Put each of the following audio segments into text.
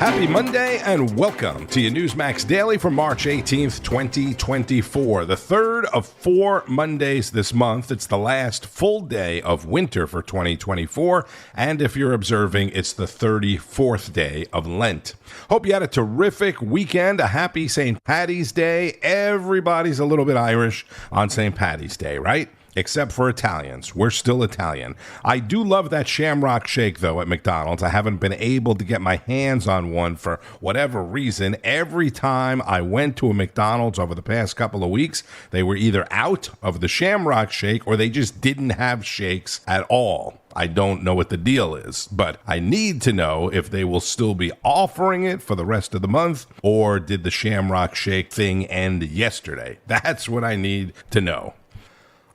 Happy Monday and welcome to your NEWSMAX Daily for March 18th, 2024. The third of 4 Mondays this month. It's the last full day of winter for 2024. And if you're observing, it's the 34th day of Lent. Hope you had a terrific weekend, a happy St. Paddy's Day. Everybody's a little bit Irish on St. Paddy's Day, right? Except for Italians. We're still Italian. I do love that Shamrock Shake, though, at McDonald's. I haven't been able to get my hands on one for whatever reason. Every time I went to a McDonald's over the past couple of weeks, they were either out of the Shamrock Shake or they just didn't have shakes at all. I don't know what the deal is, but I need to know if they will still be offering it for the rest of the month, or did the Shamrock Shake thing end yesterday? That's what I need to know.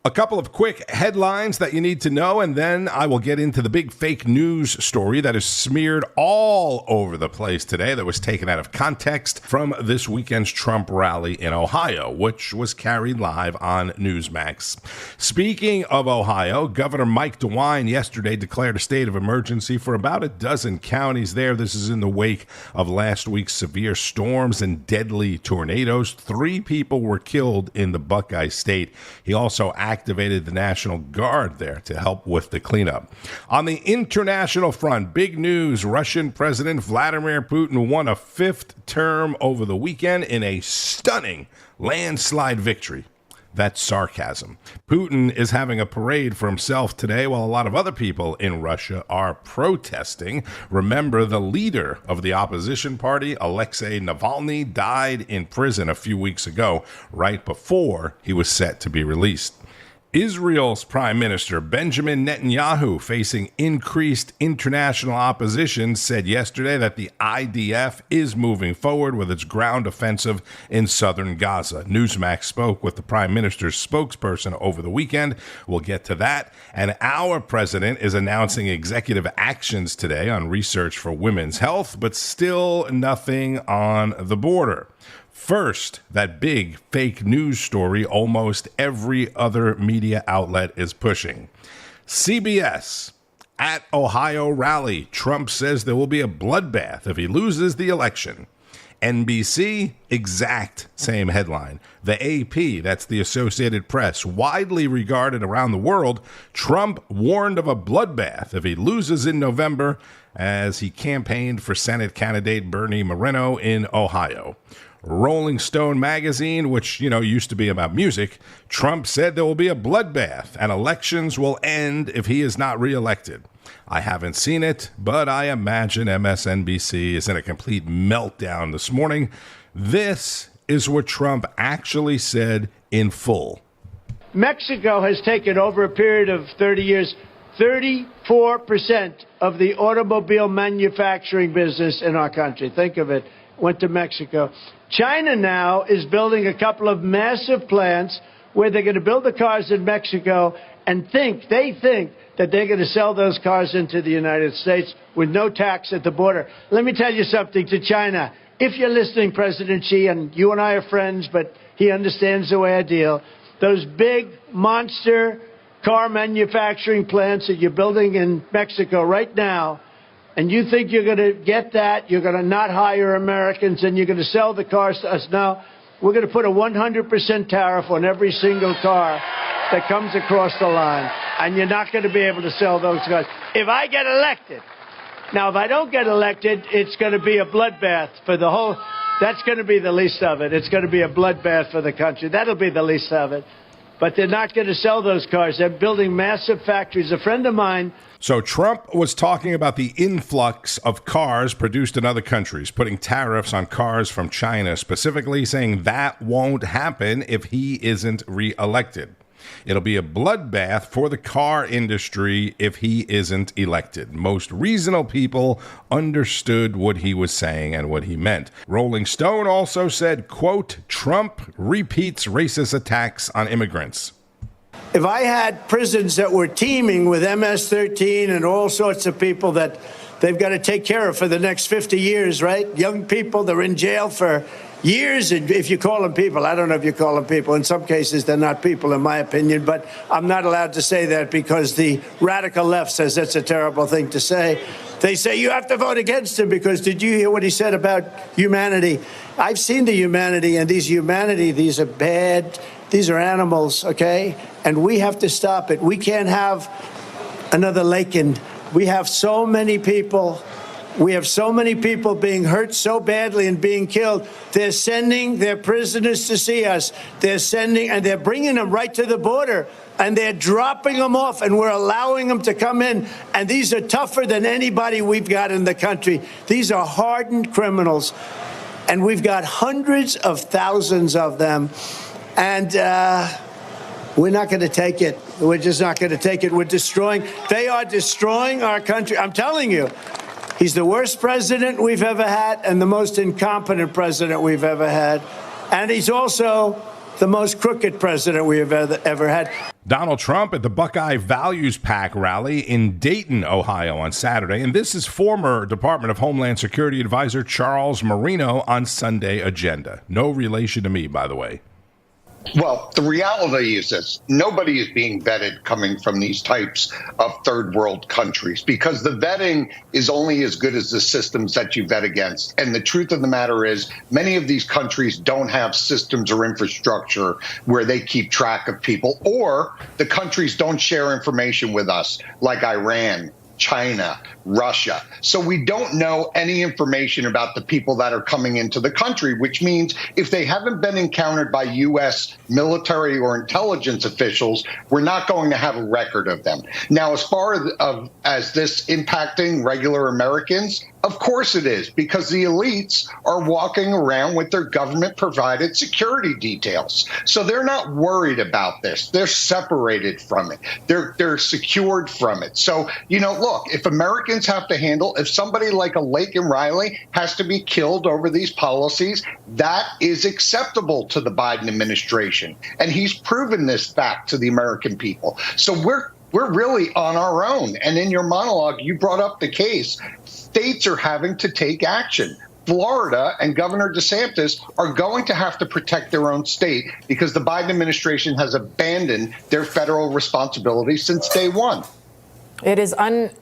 A couple of quick headlines that you need to know, and then I will get into the big fake news story that is smeared all over the place today that was taken out of context from this weekend's Trump rally in Ohio, which was carried live on NEWSMAX. Speaking of Ohio, Governor Mike DeWine yesterday declared a state of emergency for about a dozen counties there. This is in the wake of last week's severe storms and deadly tornadoes. 3 people were killed in the Buckeye State. He also activated the National Guard there to help with the cleanup. On the international front, big news. Russian President Vladimir Putin won a 5th term over the weekend in a stunning landslide victory. That's sarcasm. Putin is having a parade for himself today while a lot of other people in Russia are protesting. Remember, the leader of the opposition party, Alexei Navalny, died in prison a few weeks ago, right before he was set to be released. Israel's Prime Minister Benjamin Netanyahu, facing increased international opposition, said yesterday that the IDF is moving forward with its ground offensive in southern Gaza. NEWSMAX spoke with the Prime Minister's spokesperson over the weekend. We'll get to that. And our president is announcing executive actions today on research for women's health, but still nothing on the border. First, that big fake news story almost every other media outlet is pushing. CBS, at Ohio rally, Trump says there will be a bloodbath if he loses the election. NBC, exact same headline. The AP, that's the Associated Press, widely regarded around the world, Trump warned of a bloodbath if he loses in November as he campaigned for Senate candidate Bernie Moreno in Ohio. Rolling Stone magazine, which, used to be about music, Trump said there will be a bloodbath and elections will end if he is not reelected. I haven't seen it, but I imagine MSNBC is in a complete meltdown this morning. This is what Trump actually said in full. Mexico has taken, over a period of 30 years, 34% of the automobile manufacturing business in our country. Think of it. Went to Mexico. China now is building a couple of massive plants where they're going to build the cars in Mexico and they think that they're going to sell those cars into the United States with no tax at the border. Let me tell you something to China. If you're listening, President Xi, and you and I are friends, but he understands the way I deal, those big monster car manufacturing plants that you're building in Mexico right now, and you think you're going to get that, you're going to not hire Americans, and you're going to sell the cars to us. Now, we're going to put a 100% tariff on every single car that comes across the line, and you're not going to be able to sell those cars. If I get elected, now, if I don't get elected, it's going to be a bloodbath for the whole, that's going to be the least of it. It's going to be a bloodbath for the country. That'll be the least of it. But they're not going to sell those cars. They're building massive factories. A friend of mine. So Trump was talking about the influx of cars produced in other countries, putting tariffs on cars from China, specifically saying that won't happen if he isn't reelected. It'll be a bloodbath for the car industry if he isn't elected. Most reasonable people understood what he was saying and what he meant. Rolling Stone also said, quote, Trump repeats racist attacks on immigrants. If I had prisons that were teeming with MS-13 and all sorts of people that they've got to take care of for the next 50 years, right? Young people, they're in jail for years, and if you call them people, I don't know if you call them people. In some cases, they're not people, in my opinion, but I'm not allowed to say that because the radical left says that's a terrible thing to say. They say you have to vote against him because did you hear what he said about humanity? I've seen the humanity, and these are bad, these are animals, okay? And we have to stop it. We can't have another Laken. We have so many people. We have so many people being hurt so badly and being killed. They're sending their prisoners to see us. They're bringing them right to the border, and they're dropping them off, and we're allowing them to come in. And these are tougher than anybody we've got in the country. These are hardened criminals, and we've got hundreds of thousands of them. And we're not going to take it. We're just not going to take it. They are destroying our country. I'm telling you. He's the worst president we've ever had and the most incompetent president we've ever had. And he's also the most crooked president we have ever had. Donald Trump at the Buckeye Values PAC rally in Dayton, Ohio on Saturday. And this is former Department of Homeland Security advisor Charles Marino on Sunday agenda. No relation to me, by the way. Well, the reality is this. Nobody is being vetted coming from these types of third world countries because the vetting is only as good as the systems that you vet against. And the truth of the matter is many of these countries don't have systems or infrastructure where they keep track of people, or the countries don't share information with us like Iran, China, Russia. So we don't know any information about the people that are coming into the country, which means if they haven't been encountered by U.S. military or intelligence officials, we're not going to have a record of them. Now, as far as this impacting regular Americans, of course it is, because the elites are walking around with their government-provided security details. So they're not worried about this. They're separated from it. They're secured from it. So, look, if Americans have to handle, if somebody like a Laken Riley has to be killed over these policies, that is acceptable to the Biden administration. And he's proven this fact to the American people. So we're really on our own. And in your monologue, you brought up the case. States are having to take action. Florida and Governor DeSantis are going to have to protect their own state because the Biden administration has abandoned their federal responsibilities since day one. I don't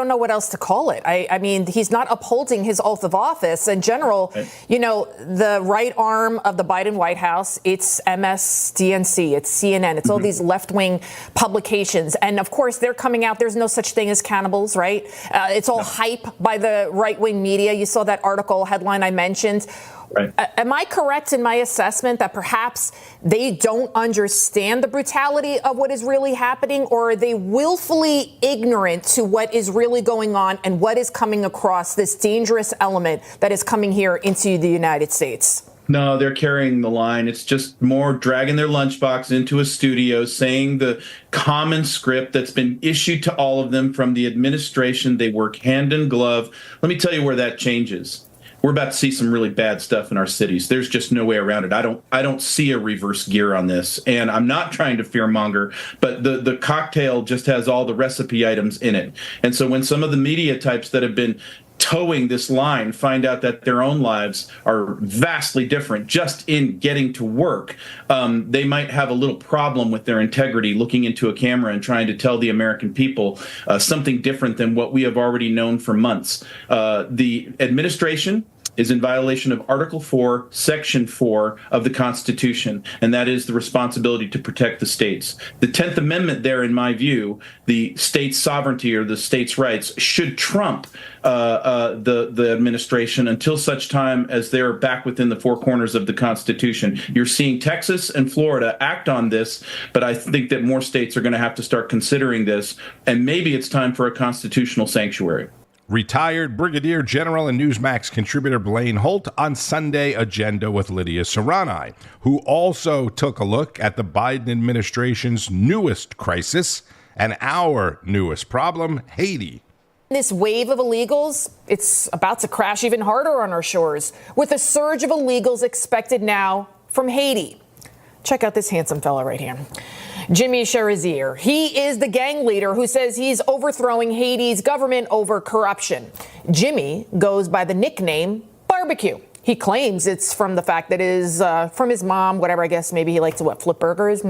know what else to call it. I mean, he's not upholding his oath of office. In general, the right arm of the Biden White House, it's MSDNC, it's CNN, it's all these left-wing publications. And of course, they're coming out. There's no such thing as cannibals, right? It's all hype by the right-wing media. You saw that article headline I mentioned. Right. Am I correct in my assessment that perhaps they don't understand the brutality of what is really happening, or are they willfully ignorant to what is really going on and what is coming across this dangerous element that is coming here into the United States? No, they're carrying the line. It's just more dragging their lunchbox into a studio, saying the common script that's been issued to all of them from the administration. They work hand in glove. Let me tell you where that changes. We're about to see some really bad stuff in our cities. There's just no way around it. I don't see a reverse gear on this, and I'm not trying to fearmonger, but the cocktail just has all the recipe items in it. And so when some of the media types that have been towing this line find out that their own lives are vastly different just in getting to work, they might have a little problem with their integrity looking into a camera and trying to tell the American people something different than what we have already known for months. The administration is in violation of Article 4, Section 4 of the Constitution, and that is the responsibility to protect the states. The 10th Amendment there, in my view, the state's sovereignty or the state's rights should trump the administration until such time as they're back within the four corners of the Constitution. You're seeing Texas and Florida act on this, but I think that more states are going to have to start considering this, and maybe it's time for a constitutional sanctuary. Retired Brigadier General and NEWSMAX contributor Blaine Holt on Sunday agenda with Lidia Curunaj, who also took a look at the Biden administration's newest crisis and our newest problem, Haiti. This wave of illegals, it's about to crash even harder on our shores, with a surge of illegals expected now from Haiti. Check out this handsome fella right here. Jimmy Cherizier. He is the gang leader who says he's overthrowing Haiti's government over corruption. Jimmy goes by the nickname Barbecue. He claims it's from the fact that from his mom, whatever, I guess maybe he likes to, flip burgers?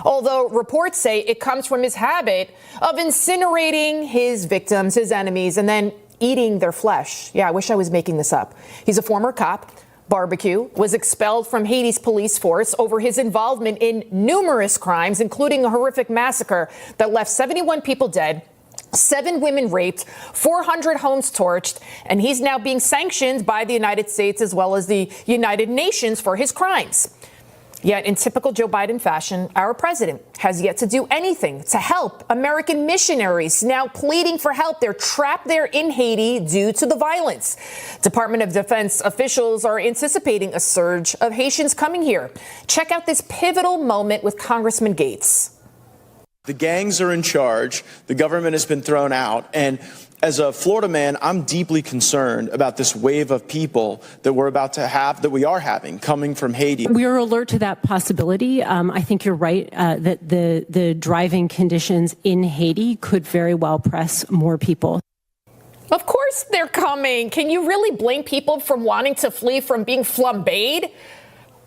Although reports say it comes from his habit of incinerating his victims, his enemies, and then eating their flesh. Yeah, I wish I was making this up. He's a former cop. Barbecue was expelled from Haiti's police force over his involvement in numerous crimes, including a horrific massacre that left 71 people dead, 7 women raped, 400 homes torched, and he's now being sanctioned by the United States as well as the United Nations for his crimes. Yet, in typical Joe Biden fashion, our president has yet to do anything to help American missionaries now pleading for help. They're trapped there in Haiti due to the violence. Department of Defense officials are anticipating a surge of Haitians coming here. Check out this pivotal moment with Congressman Gates. The gangs are in charge. The government has been thrown out. And as a Florida man, I'm deeply concerned about this wave of people that we are having coming from Haiti. We are alert to that possibility. I think you're right that the driving conditions in Haiti could very well press more people. Of course they're coming. Can you really blame people from wanting to flee from being flambéed?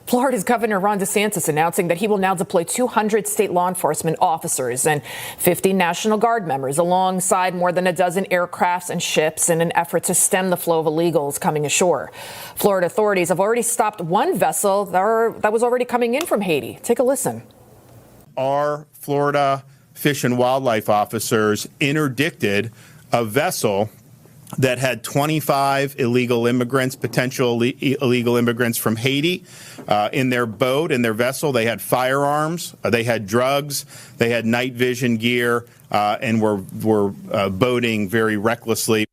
Florida's Governor Ron DeSantis announcing that he will now deploy 200 state law enforcement officers and 50 National Guard members alongside more than a dozen aircrafts and ships in an effort to stem the flow of illegals coming ashore. Florida authorities have already stopped one vessel that was already coming in from Haiti. Take a listen. Our Florida Fish and Wildlife officers interdicted a vessel that had 25 illegal immigrants, potential illegal immigrants from Haiti, in their boat, in their vessel. They had firearms, they had drugs, they had night vision gear, and were boating very recklessly.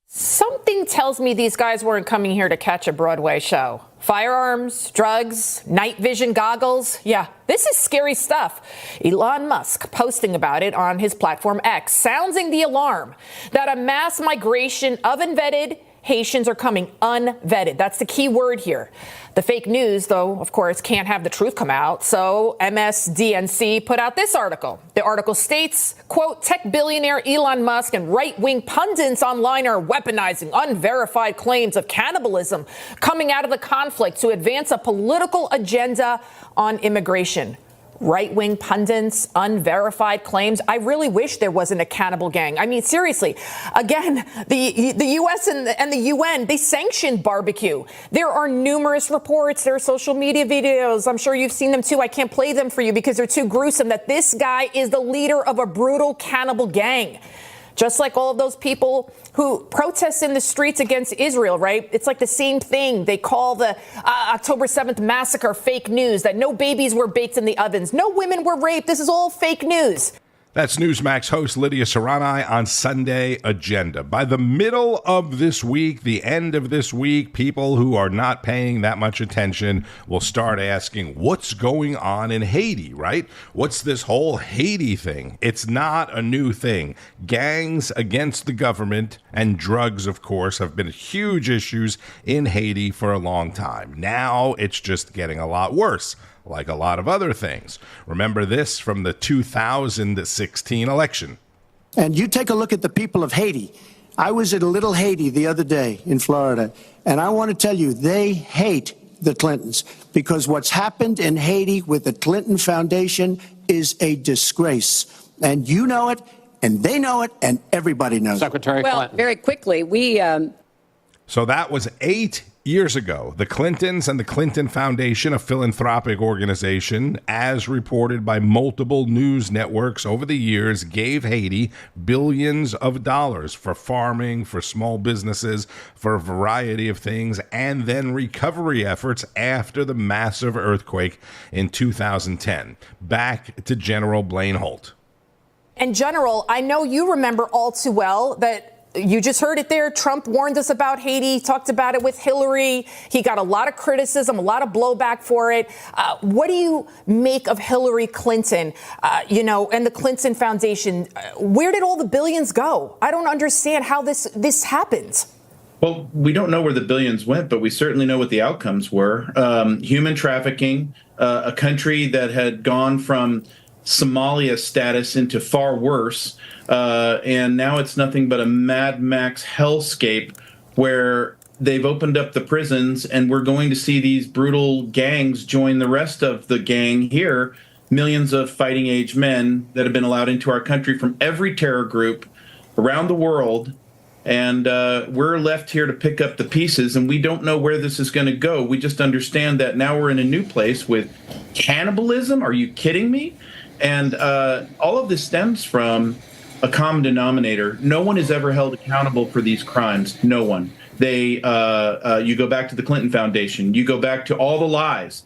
Something tells me these guys weren't coming here to catch a Broadway show. Firearms, drugs, night vision goggles. Yeah, this is scary stuff. Elon Musk posting about it on his platform X, sounding the alarm that a mass migration of unvetted Haitians are coming unvetted. That's the key word here. The fake news, though, of course, can't have the truth come out. So MSDNC put out this article. The article states, quote, tech billionaire Elon Musk and right-wing pundits online are weaponizing unverified claims of cannibalism coming out of the conflict to advance a political agenda on immigration. Right-wing pundits, unverified claims. I really wish there wasn't a cannibal gang. I mean, seriously, again, the U.S. and the UN, they sanctioned barbecue. There are numerous reports. There are social media videos. I'm sure you've seen them, too. I can't play them for you because they're too gruesome, that this guy is the leader of a brutal cannibal gang. Just like all of those people who protest in the streets against Israel, right? It's like the same thing. They call the October 7th massacre fake news, that no babies were baked in the ovens. No women were raped. This is all fake news. That's NEWSMAX host Lidia Curunaj on Sunday Agenda. By the middle of this week, the end of this week, people who are not paying that much attention will start asking, what's going on in Haiti, right? What's this whole Haiti thing? It's not a new thing. Gangs against the government and drugs, of course, have been huge issues in Haiti for a long time. Now it's just getting a lot worse, like a lot of other things. Remember this from the 2016 election. And you take a look at the people of Haiti. I was at a little Haiti the other day in Florida, and I want to tell you, they hate the Clintons, because what's happened in Haiti with the Clinton Foundation is a disgrace. And you know it, and they know it, and everybody knows Secretary it. Clinton. Well, very quickly, So that was 8 years ago. The Clintons and the Clinton Foundation, a philanthropic organization, as reported by multiple news networks over the years, gave Haiti billions of dollars for farming, for small businesses, for a variety of things, and then recovery efforts after the massive earthquake in 2010. Back to General Blaine Holt. And General, I know you remember all too well that you just heard it there. Trump warned us about Haiti, talked about it with Hillary. He got a lot of criticism, a lot of blowback for it. What do you make of Hillary Clinton, and the Clinton Foundation? Where did all the billions go? I don't understand how this happened. Well, we don't know where the billions went, but we certainly know what the outcomes were. Human trafficking, a country that had gone from Somalia status into far worse. And now it's nothing but a Mad Max hellscape where they've opened up the prisons, and we're going to see these brutal gangs join the rest of the gang here. Millions of fighting age men that have been allowed into our country from every terror group around the world. And we're left here to pick up the pieces, and we don't know where this is going to go. We just understand that now we're in a new place with cannibalism. Are you kidding me? And all of this stems from a common denominator. No one is ever held accountable for these crimes. No one. You go back to the Clinton Foundation. You go back to all the lies.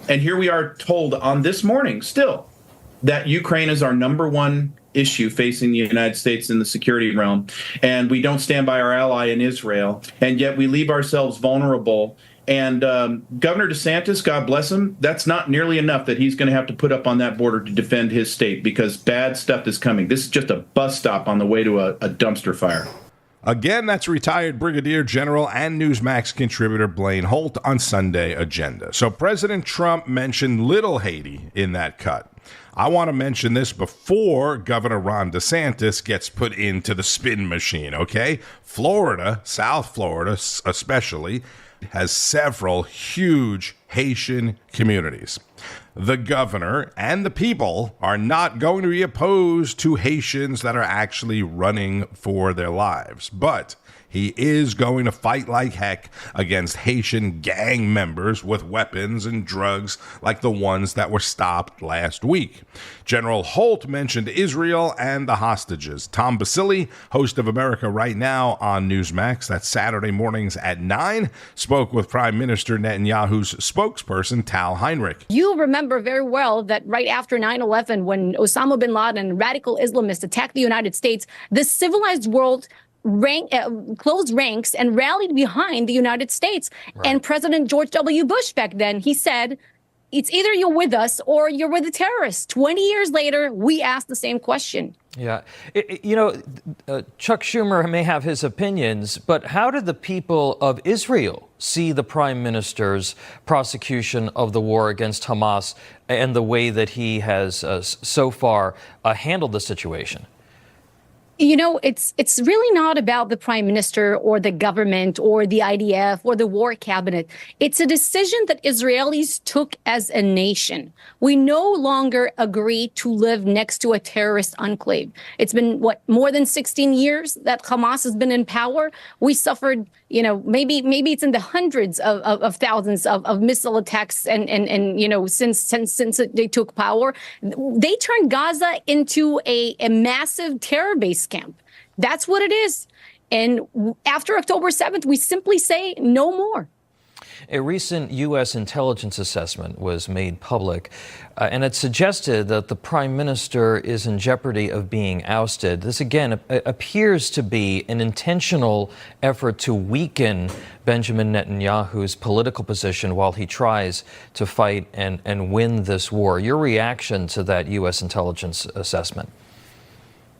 And here we are told on this morning still that Ukraine is our number one issue facing the United States in the security realm. And we don't stand by our ally in Israel. And yet we leave ourselves vulnerable. And Governor DeSantis, God bless him, that's not nearly enough that he's going to have to put up on that border to defend his state, because bad stuff is coming. This is just a bus stop on the way to a dumpster fire. Again, that's retired Brigadier General and NEWSMAX contributor Blaine Holt on Sunday Agenda. So President Trump mentioned Little Haiti in that cut. I want to mention this before Governor Ron DeSantis gets put into the spin machine, okay? Florida, South Florida especially, has several huge Haitian communities. The governor and the people are not going to be opposed to Haitians that are actually running for their lives, but he is going to fight like heck against Haitian gang members with weapons and drugs like the ones that were stopped last week. General Holt mentioned Israel and the hostages. Tom Basile, host of America Right Now on NEWSMAX, that's Saturday mornings at 9, spoke with Prime Minister Netanyahu's spokesperson, Tal Heinrich. You remember very well that right after 9/11, when Osama bin Laden and radical Islamists attacked the United States, the civilized world closed ranks and rallied behind the United States. Right. And President George W. Bush back then, he said, it's either you're with us or you're with the terrorists. 20 years later, we asked the same question. Yeah. Chuck Schumer may have his opinions, but how did the people of Israel see the prime minister's prosecution of the war against Hamas and the way that he has so far handled the situation? You know, it's really not about the prime minister or the government or the IDF or the war cabinet. It's a decision that Israelis took as a nation. We no longer agree to live next to a terrorist enclave. It's been, more than 16 years that Hamas has been in power. We suffered, maybe it's in the hundreds of thousands of missile attacks and since they took power. They turned Gaza into a massive terror base camp. That's what it is. And after October 7th, we simply say no more. A recent U.S. intelligence assessment was made public, and it suggested that the prime minister is in jeopardy of being ousted. This, again, appears to be an intentional effort to weaken Benjamin Netanyahu's political position while he tries to fight and win this war. Your reaction to that U.S. intelligence assessment?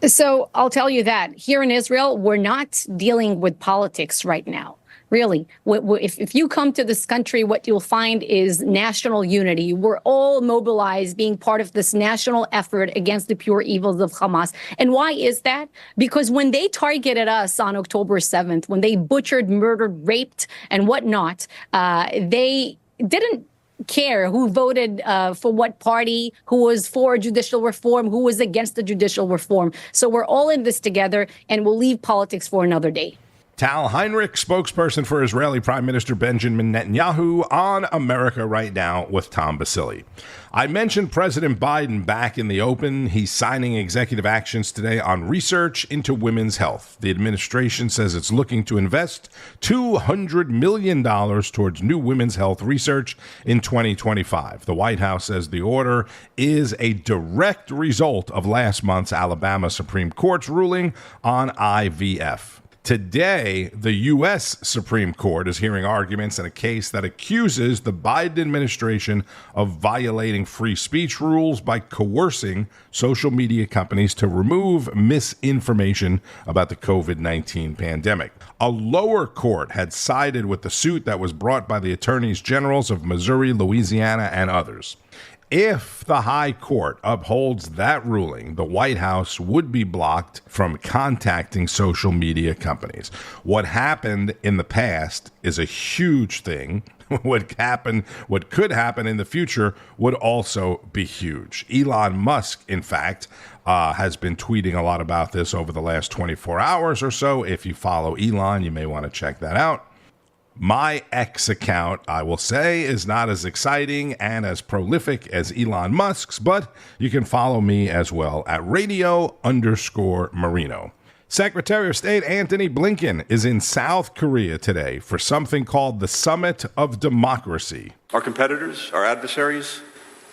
So I'll tell you that here in Israel, we're not dealing with politics right now. Really, if you come to this country, what you'll find is national unity. We're all mobilized, being part of this national effort against the pure evils of Hamas. And why is that? Because when they targeted us on October 7th, when they butchered, murdered, raped, and whatnot, they didn't care who voted for what party, who was for judicial reform, who was against the judicial reform. So we're all in this together, and we'll leave politics for another day. Tal Heinrich, spokesperson for Israeli Prime Minister Benjamin Netanyahu on America Right Now with Tom Basile. I mentioned President Biden back in the open. He's signing executive actions today on research into women's health. The administration says it's looking to invest $200 million towards new women's health research in 2025. The White House says the order is a direct result of last month's Alabama Supreme Court's ruling on IVF. Today, the U.S. Supreme Court is hearing arguments in a case that accuses the Biden administration of violating free speech rules by coercing social media companies to remove misinformation about the COVID-19 pandemic. A lower court had sided with the suit that was brought by the attorneys generals of Missouri, Louisiana, and others. If the High Court upholds that ruling, the White House would be blocked from contacting social media companies. What happened in the past is a huge thing. What could happen in the future would also be huge. Elon Musk, in fact, has been tweeting a lot about this over the last 24 hours or so. If you follow Elon, you may want to check that out. My X account, I will say, is not as exciting and as prolific as Elon Musk's, but you can follow me as well at radio_Marino. Secretary of State Antony Blinken is in South Korea today for something called the Summit of Democracy. Our competitors, our adversaries,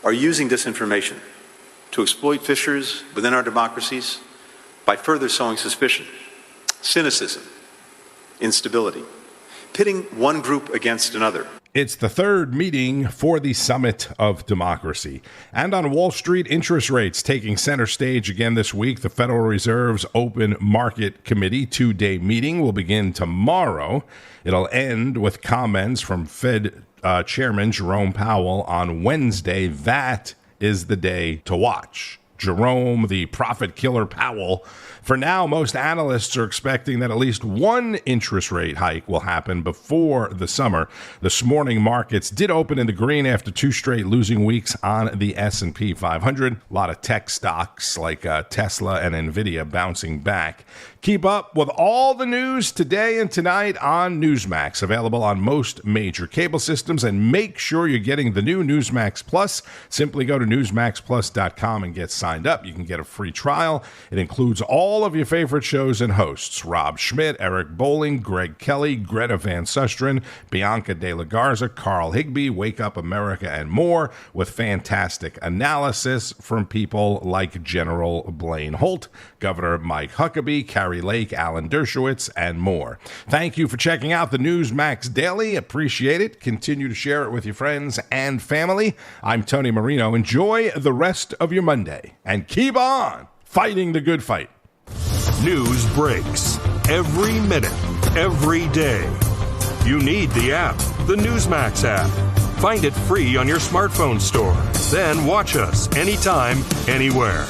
are using disinformation to exploit fissures within our democracies by further sowing suspicion, cynicism, instability, pitting one group against another. It's the third meeting for the Summit of Democracy. And on Wall Street, interest rates taking center stage again this week. The Federal Reserve's Open Market Committee two-day meeting will begin tomorrow. It'll end with comments from Fed Chairman Jerome Powell on Wednesday. That is the day to watch. Jerome, the profit killer Powell. For now, most analysts are expecting that at least one interest rate hike will happen before the summer. This morning, markets did open in the green after two straight losing weeks on the S&P 500. A lot of tech stocks like Tesla and Nvidia bouncing back. Keep up with all the news today and tonight on Newsmax, available on most major cable systems. And make sure you're getting the new Newsmax Plus. Simply go to newsmaxplus.com and get signed up. You can get a free trial. It includes all of your favorite shows and hosts: Rob Schmidt, Eric Bowling, Greg Kelly, Greta Van Susteren, Bianca De La Garza, Carl Higbee, Wake Up America, and more, with fantastic analysis from people like General Blaine Holt, Governor Mike Huckabee, Carrie Lake, Alan Dershowitz, and more. Thank you for checking out the Newsmax Daily. Appreciate it. Continue to share it with your friends and family. I'm Tony Marino. Enjoy the rest of your Monday and keep on fighting the good fight. News breaks every minute, every day. You need the app, the Newsmax app. Find it free on your smartphone store. Then watch us anytime, anywhere.